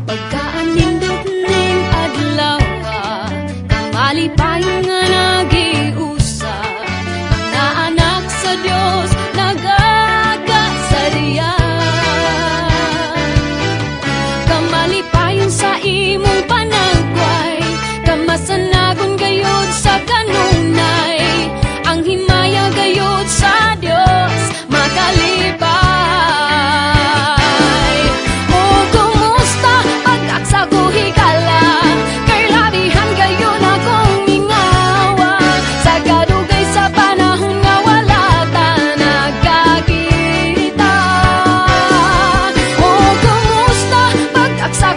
Pagkaanindot ning adlaw, kamalipayon nga nagiusa, naanak sa Dios nagagasadya. Kamalipayon sa imong panagway, kamasanagon gayud sa kanunay, ang himaya gayud sa Dios makalipay. Sa